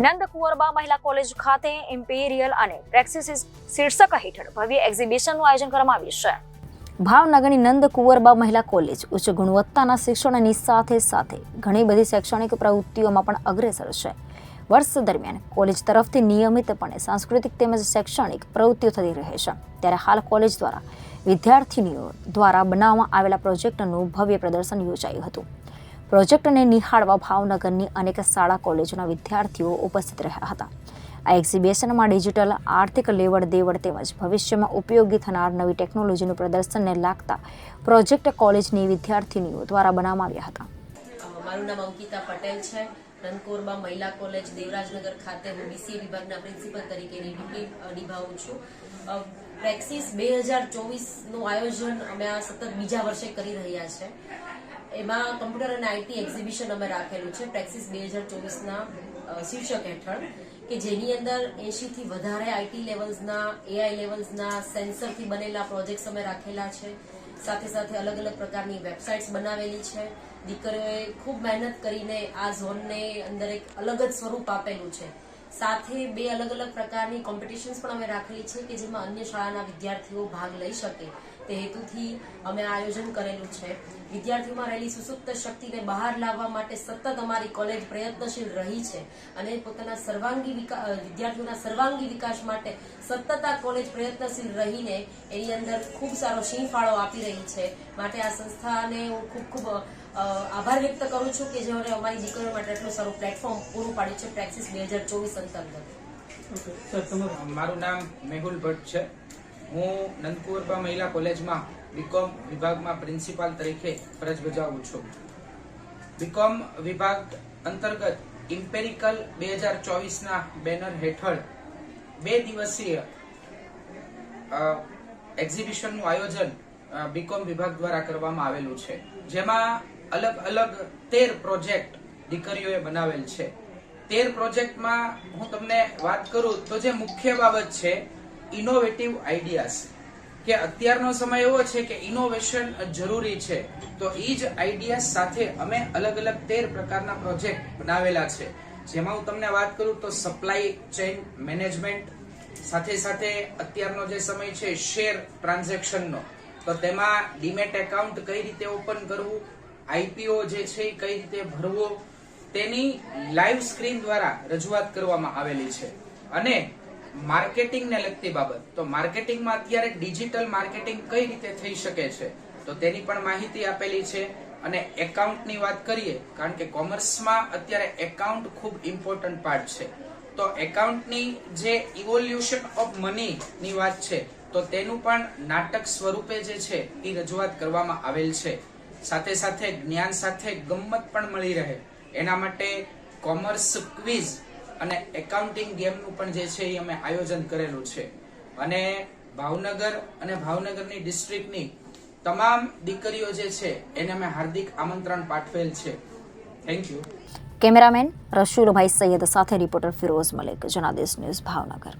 નંદ કુંવરબા મહિલા કોલેજ ખાતે ઇમ્પેરિયલ અને પ્રેક્સિસ શીર્ષક હેઠળ ભવ્ય એક્ઝિબિશનનું આયોજન કરવામાં આવ્યું છે। ભાવનગરની નંદ કુંવરબા મહિલા કોલેજ ઉચ્ચ ગુણવત્તાના શિક્ષણની સાથે સાથે ઘણી બધી શૈક્ષણિક પ્રવૃત્તિઓમાં પણ અગ્રેસર છે। વર્ષ દરમિયાન કોલેજ તરફથી નિયમિતપણે સાંસ્કૃતિક તેમજ શૈક્ષણિક પ્રવૃત્તિઓ થતી રહે છે। ત્યારે હાલ કોલેજ દ્વારા વિદ્યાર્થીનીઓ દ્વારા બનાવવામાં આવેલા પ્રોજેક્ટનું ભવ્ય પ્રદર્શન યોજાયું હતું। પ્રોજેક્ટને નિહાળવા ભાવનગરની અનેક શાળા કોલેજોના વિદ્યાર્થીઓ ઉપસ્થિત રહ્યા હતા। આ એક્ઝિબિશનમાં ડિજિટલ આર્થિક લેવડ દેવડ તેમજ ભવિષ્યમાં ઉપયોગી થનાર નવી ટેકનોલોજીનું પ્રદર્શનને લાગતા પ્રોજેક્ટ કોલેજની વિદ્યાર્થીનીઓ દ્વારા બનાવવામાં આવ્યા હતા। મારું નામ અંકિતા પટેલ છે। નંદકુંવરબા મહિલા કોલેજ દેવરાજનગર ખાતે હું બીસીએ વિભાગના પ્રિન્સિપલ તરીકેની ડ્યુટી નિભાવું છું। પ્રેક્સિસ 2024નું આયોજન અમે આ સતત બીજા વર્ષે કરી રહ્યા છે। એમાં કમ્પ્યુટર અને આઈટી એક્ઝિબિશન અમે રાખેલું છે પ્રેક્સિસ 2024ના શીર્ષક હેઠળ, કે જેની અંદર 80 થી વધારે આઈટી લેવલ્સના, એઆઈ લેવલ્સના સેન્સરથી બનેલા પ્રોજેક્ટ્સ અમે રાખેલા છે। સાથે સાથે અલગ અલગ પ્રકારની વેબસાઇટ્સ બનાવેલી છે। દીકરીઓએ ખૂબ મહેનત કરીને આ ઝોનને અંદર એક અલગ જ સ્વરૂપ આપેલું છે। સાથે 2 અલગ અલગ પ્રકારની કોમ્પિટિશન્સ પણ અમે રાખેલી છે કે જેમાં અન્ય શાળાના વિદ્યાર્થીઓ ભાગ લઈ શકે તે હેતુથી અમે આયોજન કરેલું છે। વિદ્યાર્થીઓમાં રહેલી સુસુપ્ત શક્તિને બહાર લાવવા માટે સતત અમારી કોલેજ પ્રયત્નશીલ રહી છે અને પોતાના વિદ્યાર્થીઓના સર્વાંગી વિકાસ માટે સતત આ કોલેજ પ્રયત્નશીલ રહીને એની અંદર ખૂબ સારો સિંહ ફાળો આપી રહી છે। માટે આ સંસ્થાને હું ખૂબ આભાર વ્યક્ત કરું છું કે જેઓને અમારી દીકરીઓ માટે એટલું સારું પ્લેટફોર્મ પૂરું પાડ્યું છે પ્રેક્સિસ 2024 અંતર્ગત। મારું નામ મેહુલ ભટ્ટ છે। હું નંદકુંવરબા મહિલા કોલેજમાં બીકોમ વિભાગમાં પ્રિન્સિપાલ તરીકે ફરજ બજાવું છું। બીકોમ વિભાગ અંતર્ગત ઇમ્પેરિકલ 2024ના બેનર હેઠળ 2 દિવસીય એક્ઝિબિશનનું આયોજન બીકોમ વિભાગ દ્વારા કરવામાં આવેલું છે, જેમાં અલગ અલગ 13 પ્રોજેક્ટ દીકરીઓએ બનાવેલ છે। 13 પ્રોજેક્ટમાં હું તમને વાત કરું તો જે મુખ્ય બાબત છે ઇનોવેટિવ આઈડિયાઝ, કે અત્યારનો સમય એવો છે કે ઇનોવેશન જરૂરી છે, તો એ જ આઈડિયાઝ સાથે અમે અલગ અલગ 13 પ્રકારના પ્રોજેક્ટ બનાવેલા છે। જેમાં હું તમને વાત કરું તો સપ્લાય ચેઇન મેનેજમેન્ટ, સાથે સાથે અત્યારનો જે સમય છે શેર ટ્રાન્ઝેક્શનનો, તો તેમાં ડીમેટ એકાઉન્ટ કઈ રીતે ઓપન કરવું, આઈપીઓ જે છે કઈ રીતે ભરવો, તેની લાઈવ સ્ક્રીન દ્વારા રજૂઆત કરવામાં આવેલી છે। અને માર્કેટિંગને લગતી બાબત, તો માર્કેટિંગમાં અત્યારે ડિજિટલ માર્કેટિંગ કઈ રીતે થઈ શકે છે તો તેની પણ માહિતી આપેલી છે। અને એકાઉન્ટની વાત કરીએ, કારણ કે કોમર્સમાં અત્યારે એકાઉન્ટ ખૂબ ઇમ્પોર્ટન્ટ પાર્ટ છે, તો એકાઉન્ટની જે ઇવોલ્યુશન ઓફ મની ની વાત છે તો તેનું પણ નાટક સ્વરૂપે જે છે એ રજૂઆત કરવામાં આવેલ છે। સાથે સાથે જ્ઞાન સાથે ગમ્મત પણ મળી રહે એના માટે કોમર્સ ક્વિઝ અને એકાઉન્ટિંગ ગેમનું પણ જે છે એ અમે આયોજન કરેલું છે। અને ભાવનગર અને ભાવનગરની ડિસ્ટ્રિક્ટની તમામ દીકરીઓ જે છે એને અમે હાર્દિક આમંત્રણ પાઠવેલ છે। Thank you. કેમેરામેન રસુલભાઈ સૈયદ સાથે રિપોર્ટર ફિરોઝ મલિક, જનાદેશ ન્યૂઝ, ભાવનગર।